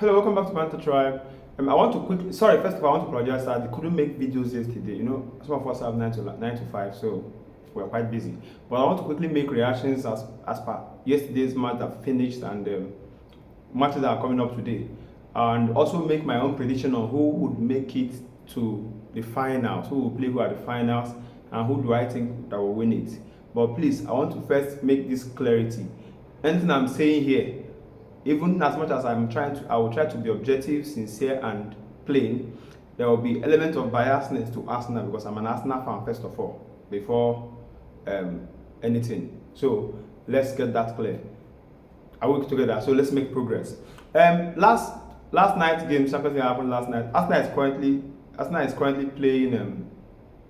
Hello, welcome back to Banter Tribe. I want to quickly, sorry, first of all, I want to apologize that I couldn't make videos yesterday. Some of us have 9 to 5, so we're quite busy. But I want to quickly make reactions as per yesterday's match that finished and matches that are coming up today. And also make my own prediction on who would make it to the finals, who will play who at the finals, and who do I think that will win it. But please, I want to first make this clarity. Anything I'm saying here, even as much as I will try to be objective, sincere, and plain, there will be elements of biasness to Arsenal because I'm an Arsenal fan first of all, before anything. So let's get that clear. I work together, so let's make progress. Last night's game, Champions League happened last night. Arsenal is currently playing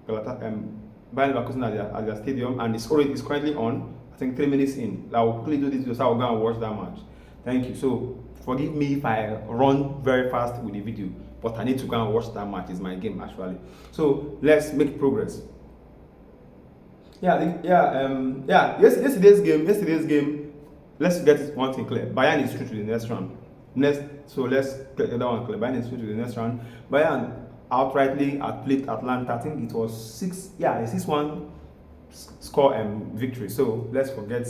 Bayern Leverkusen at their stadium, and it's currently on. I think 3 minutes in. I will quickly do this because I will go and watch that match. Thank you. So forgive me if I run very fast with the video, but I need to go and watch that match. It's my game actually. So let's make progress. Yesterday's game. Let's get it one thing clear. Bayern is through to the next round. So let's get the other one clear. Bayern is through to the next round. Bayern outrightly outplayed Atlanta. I think it was 6-1 score and victory. So let's forget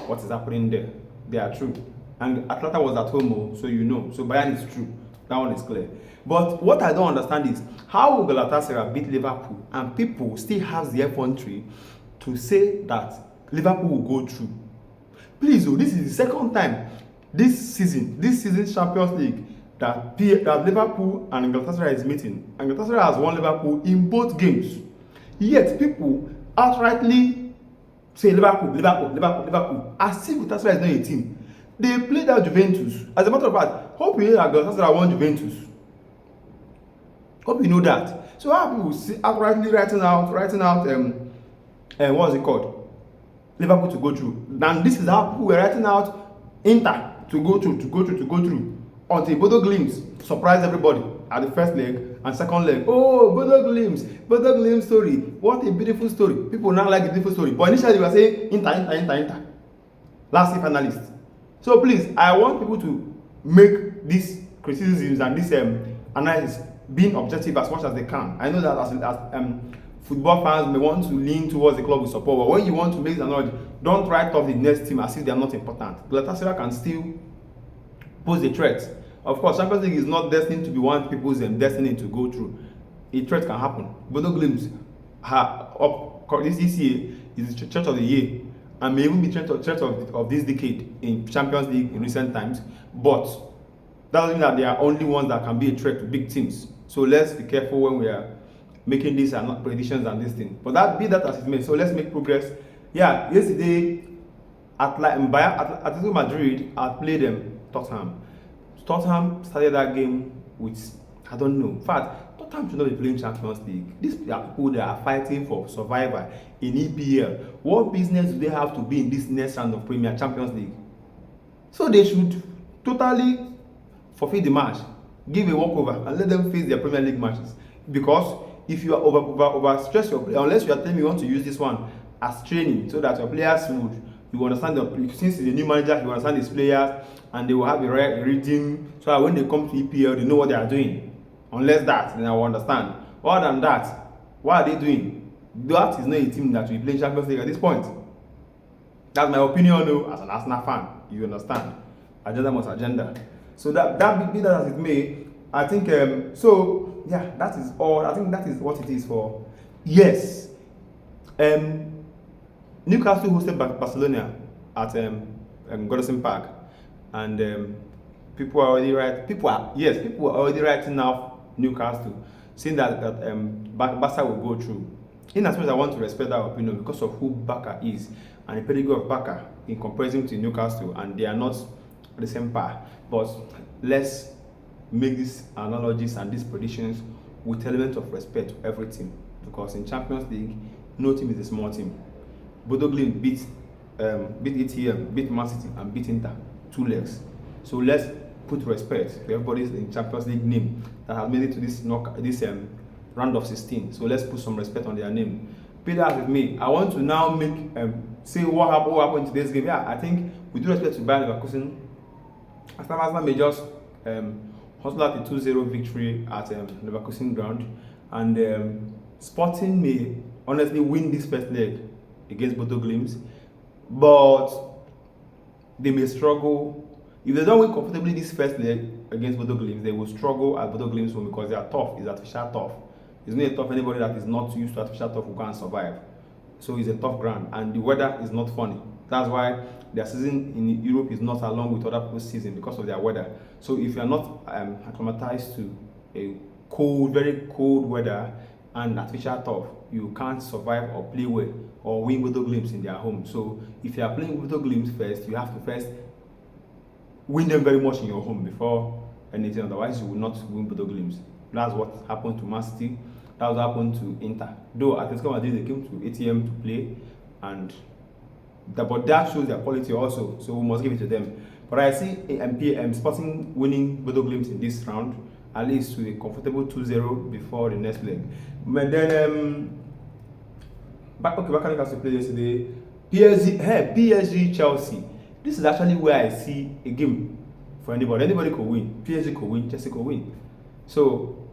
what is happening there. They are true. And Atlanta was at home, so you know. So Bayern is true. That one is clear. But what I don't understand is how will Galatasaray beat Liverpool and people still have the effrontery to say that Liverpool will go through? Please, this is the second time this season's Champions League that Liverpool and Galatasaray is meeting. And Galatasaray has won Liverpool in both games. Yet people outrightly say Liverpool, as if Galatasaray is not a team. They played out Juventus. As a matter of fact, hope you know that Galatasaray won Juventus. Hope you know that. So how people outrightly writing out what's it called? Liverpool to go through. And this is how people were writing out Inter to go through. Until Bodo Glimt surprised everybody at the first leg and second leg. Oh, Bodo Glimt story. What a beautiful story. People now like the beautiful story. But initially they were saying Inter. Last year finalists. So please, I want people to make these criticisms and this analysis being objective as much as they can. I know that as football fans may want to lean towards the club we support, but when you want to make the analogy, don't write off the next team as if they are not important. Galatasaray can still pose a threat. Of course, Champions League is not destined to be one people's destiny to go through. A threat can happen. Bodo Glimt this year is the threat of the year, and may even be threat of this decade in Champions League in recent times. But that doesn't mean that they are only ones that can be a threat to big teams. So let's be careful when we are making these and not predictions and this thing. But that as it may. So let's make progress. Yeah, yesterday Atletico Madrid had played Tottenham. Tottenham started that game with, I don't know. In fact, Tottenham should not be playing Champions League. These are people that are fighting for survival in EPL. What business do they have to be in this next round of Premier Champions League? So they should totally forfeit the match, give a walkover, and let them face their Premier League matches. Because if you are over stress your player, unless you are telling me you want to use this one as training so that your players you understand since he's a new manager, you understand his players and they will have a right rhythm so that when they come to EPL they know what they are doing. Unless that, then I will understand. Other than that, what are they doing? That is not a team that will play Champions League at this point. That's my opinion though, as an Arsenal fan. You understand? Agenda must agenda. So that be that as it may, I think so yeah, that is all. I think that is what it is for. Yes. Newcastle hosted Barcelona at Goodison Park, and people are already writing off Newcastle, saying that Barca will go through. In as much as I want to respect that opinion because of who Barca is and the pedigree of Barca in comparison to Newcastle, and they are not the same par. But let's make these analogies and these predictions with elements of respect to every team, because in Champions League, no team is a small team. Bodo Glimt beat ATM, beat Man City, and beat Inter 2 legs. So let's put respect to everybody's in Champions League name that has made it to this round of 16. So let's put some respect on their name. Be that with me. I want to now make say what happened in today's game. Yeah, I think with due respect to Bayern Leverkusen, Arsenal may just Hustle out a 2-0 victory at Leverkusen ground, and Sporting may honestly win this first leg against Bodo Glimt, but they may struggle. If they don't win comfortably this first leg against Bodo Glimt, they will struggle at Bodo Glimt's home because they are tough. It's artificial tough. It's not a tough. Anybody that is not used to artificial tough will go and survive. So it's a tough ground, and the weather is not funny. That's why their season in Europe is not along with other people's season because of their weather. So if you are not acclimatized to a cold, very cold weather and artificial tough, you can't survive or play well or win Bodo Glimt in their home. So if you are playing Bodo Glimt first, you have to first win them very much in your home before anything. Otherwise, you will not win Bodo Glimt. That's what happened to Man City. That was happened to Inter. Though Atletico Madrid, they came to ATM to play, and but that shows their quality also. So we must give it to them. But I see Sporting winning Bodo Glimt in this round, at least to a comfortable 2-0 before the next leg. But then Bayern has to play yesterday. PSG Chelsea. This is actually where I see a game for anybody. Anybody could win. PSG could win. Chelsea could win. So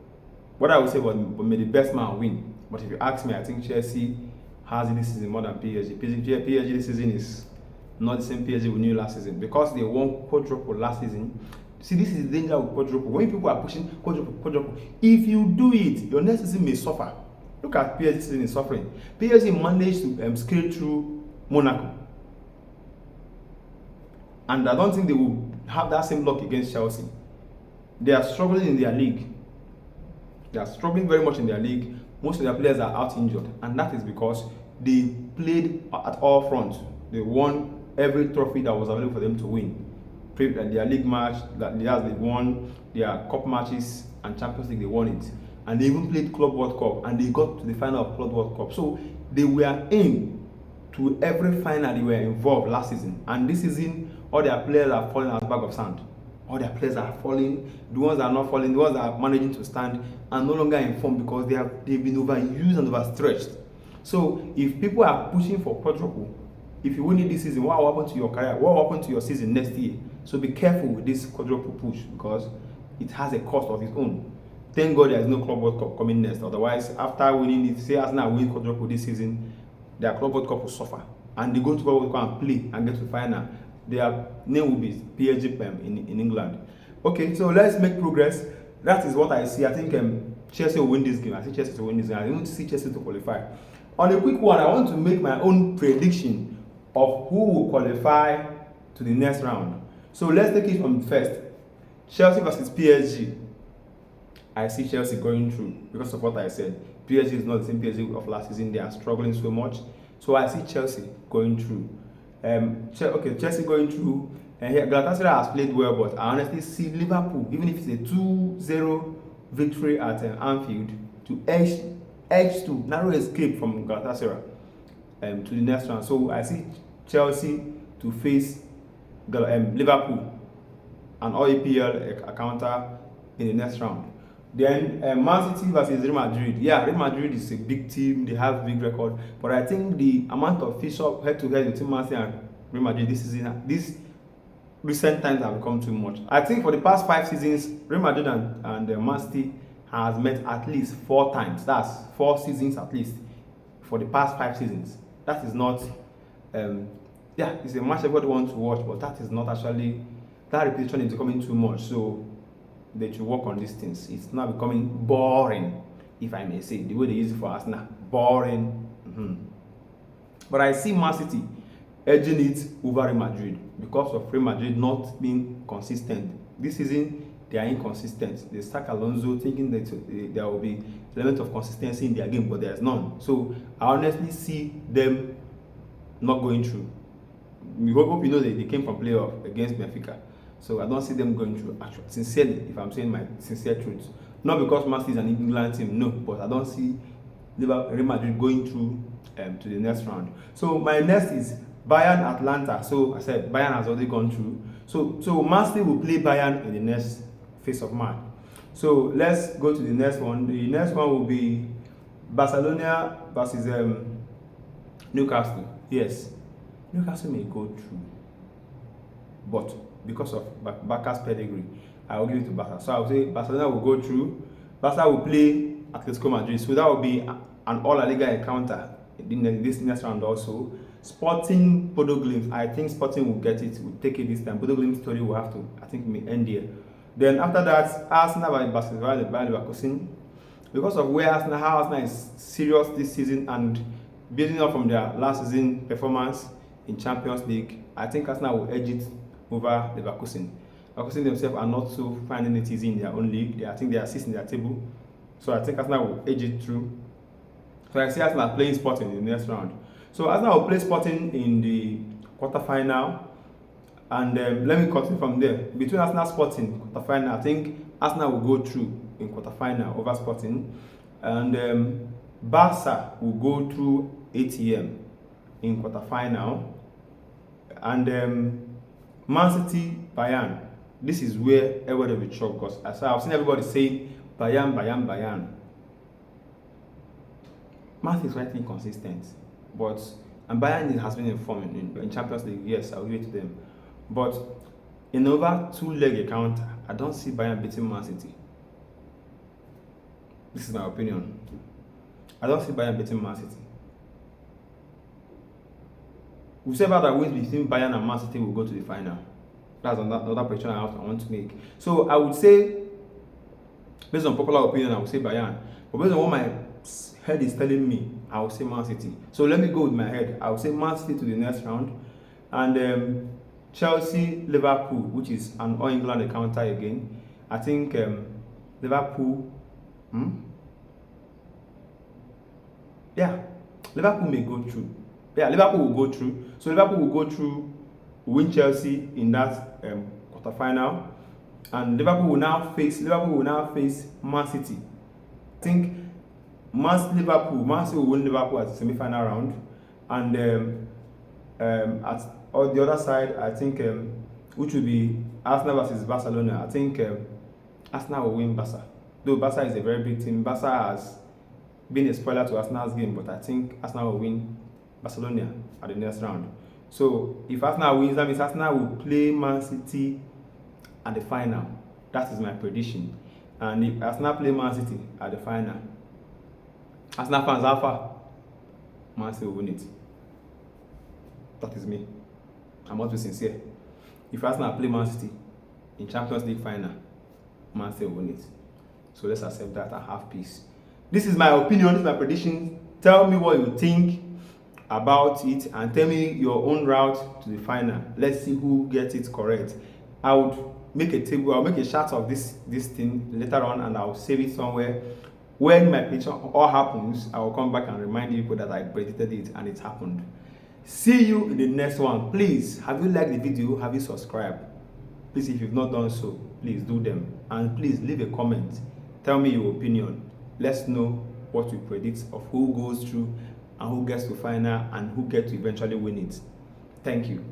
what I would say was, may the best man win. But if you ask me, I think Chelsea has in this season more than PSG. PSG this season is not the same PSG we knew last season because they won quadruple last season. See, this is the danger with quadruple. When people are pushing quadruple, if you do it, your next season may suffer. Look at PSG season is suffering. PSG managed to scale through Monaco, and I don't think they will have that same luck against Chelsea. They are struggling in their league. They are struggling very much in their league. Most of their players are out injured, and that is because they played at all fronts. They won every trophy that was available for them to win. Their league match, they won their cup matches and Champions League, they won it. And they even played Club World Cup, and they got to the final of Club World Cup. So they were in to every final they were involved last season. And this season, all their players are falling as a bag of sand. All their players are falling. The ones that are not falling, the ones that are managing to stand are no longer in form because they've been overused and overstretched. So if people are pushing for quadruple, if you win it this season, what will happen to your career? What will happen to your season next year? So be careful with this quadruple push because it has a cost of its own. Thank God there is no Club World Cup coming next. Otherwise, after winning it, say Arsenal win quadruple this season, their Club World Cup will suffer. And they go to Club World Cup and play and get to final. Their name will be PSG in England. Okay, so let's make progress. That is what I see. I think Chelsea will win this game. I think Chelsea will win this game. I don't see Chelsea to qualify. On a quick one, I want to make my own prediction of who will qualify to the next round. So let's take it from first. Chelsea versus PSG. I see Chelsea going through because of what I said. PSG is not the same PSG of last season. They are struggling so much. So I see Chelsea going through. Chelsea going through. And here, Galatasaray has played well, but I honestly see Liverpool, even if it's a 2-0 victory at Anfield, to edge to narrow escape from Galatasaray to the next round. So I see Chelsea to face Liverpool, an EPL counter in the next round. Then Man City versus Real Madrid. Yeah, Real Madrid is a big team. They have a big record. But I think the amount of face-up head-to-head between Man City and Real Madrid this recent times have become too much. I think for the past 5 seasons, Real Madrid and Man City has met at least 4 times. That's 4 seasons at least for the past 5 seasons. That is not, it's a match everybody wants to watch, but that is not actually, that repetition is becoming too much. So they should work on these things. It's now becoming boring, if I may say, the way they use it for Arsenal. Boring. But I see Man City edging it over Real Madrid because of Real Madrid not being consistent. This season, they are inconsistent. They sack Alonso thinking that there will be a element of consistency in their game, but there's none. So I honestly see them not going through. We hope you know that they came from playoff against Benfica. So I don't see them going through, actually, sincerely, if I'm saying my sincere truth. Not because Man City is an England team, no, but I don't see Real Madrid going through to the next round. So my next is Bayern Atlanta. So I said Bayern has already gone through. So Man City will play Bayern in the next phase of match. So let's go to the next one. The next one will be Barcelona versus Newcastle. Yes, Newcastle may go through, but because of Barca's pedigree, I will give it to Barca. So I will say Barcelona will go through. Barca will play Atletico Madrid. So that will be an all La Liga encounter in this next round also. Sporting Bodo Glimt. I think Sporting will get it, will take it this time. Bodo Glimt story will have to, I think, may end here. Then after that, Arsenal by Barcelona, Bayer Leverkusen. Because of where Arsenal, how Arsenal is serious this season and building up from their last season performance in Champions League, I think Arsenal will edge it over Leverkusen. Leverkusen themselves are not so finding it easy in their own league. I think they are sixth in their table. So I think Arsenal will edge it through. So I see Arsenal playing Sporting in the next round. So Arsenal will play Sporting in the quarterfinal. And let me continue from there. Between Arsenal Sporting quarterfinal, I think Arsenal will go through in quarterfinal over Sporting. And Barca will go through ATM in quarterfinal. And Man City, Bayern. This is where everybody will be shocked because I've seen everybody saying Bayern. Man City is quite inconsistent, and Bayern has been in form in Champions League. Yes, I'll give it to them. But in over two-leg encounter, I don't see Bayern beating Man City. This is my opinion. I don't see Bayern beating Man City. Whichever that wins between Bayern and Man City will go to the final. That's another prediction I want to make. So I would say, based on popular opinion, I would say Bayern. But based on what my head is telling me, I would say Man City. So let me go with my head. I would say Man City to the next round. And Chelsea, Liverpool, which is an All England encounter again. I think Liverpool. Yeah, Liverpool may go through. Yeah, Liverpool will go through. So Liverpool will go through, win Chelsea in that quarterfinal, and Liverpool will now face Man City. I think Man City will win Liverpool at the semi-final round, and at the other side, I think which will be Arsenal versus Barcelona. I think Arsenal will win Barca. Though Barca is a very big team, Barca has been a spoiler to Arsenal's game, but I think Arsenal will win Barcelona at the next round. So if Arsenal wins, that means Arsenal will play Man City at the final. That is my prediction. And if Arsenal play Man City at the final, Arsenal fans, how far? Man City will win it. That is me. I must be sincere. If Arsenal play Man City in Champions League final, Man City will win it. So let's accept that and have peace. This is my opinion, this is my prediction. Tell me what you think about it and tell me your own route to the final. Let's see who gets it correct. I would make a table, I'll make a chart of this thing later on and I'll save it somewhere. When my prediction all happens, I will come back and remind you people that I predicted it and it happened. See you in the next one. Please, have you liked the video? Have you subscribed? Please, if you've not done so, please do them. And please leave a comment. Tell me your opinion. Let's know what you predict of who goes through and who gets to final and who gets to eventually win it. Thank you.